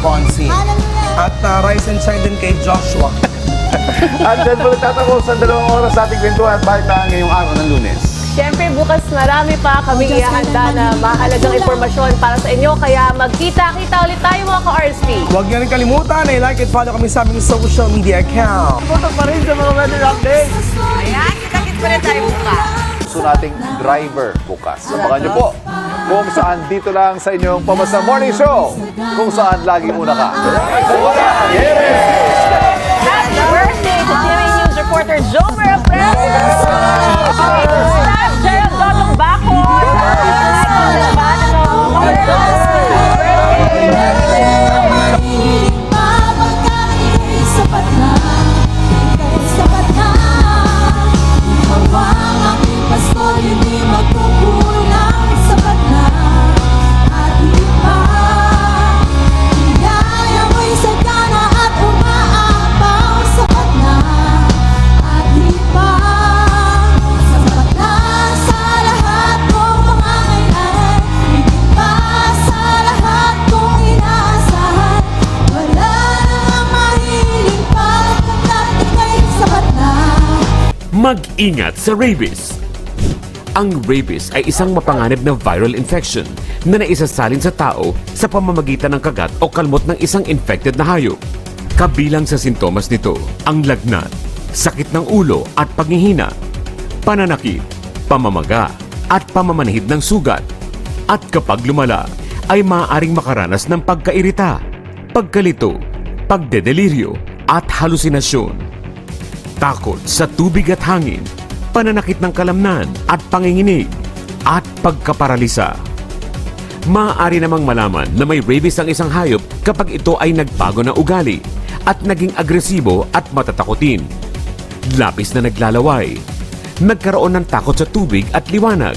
Consi. At Rise and Shine din kay Joshua. At dyan po nagtatapos ang 2 oras sa ating kwentuhan at balita ngayong araw ng Lunes. Siyempre, bukas marami pa kami ihahanda na mahalagang impormasyon para sa inyo. Kaya magkita-kita ulit tayo mga ka-RSP. Huwag niyo rin kalimutan, like at follow kami sa aming social media account. Putok pa rin sa mga weather updates. Ayan, kita-kit pa rin tayo bukas. Gusto nating driver bukas. Sabakan niyo po kung saan dito lang sa inyong Pamasa Morning Show. Kung saan lagi una ka. Happy birthday to GMA News reporter Jomer Aprecios! Staff Gerald Dotong Baco! Mag-ingat sa rabies. Ang rabies ay isang mapanganib na viral infection na naisasalin sa tao sa pamamagitan ng kagat o kalmot ng isang infected na hayop. Kabilang sa sintomas nito ang lagnat, sakit ng ulo at paghihina, pananakit, pamamaga at pamamanhid ng sugat. At kapag lumala, ay maaaring makaranas ng pagkairita, pagkalito, pagdedeliryo at halusinasyon. Takot sa tubig at hangin, pananakit ng kalamnan at panginginig, at pagkaparalisa. Maaari namang malaman na may rabies ang isang hayop kapag ito ay nagbago ng ugali at naging agresibo at matatakotin. Lapis na naglalaway, nagkaroon ng takot sa tubig at liwanag,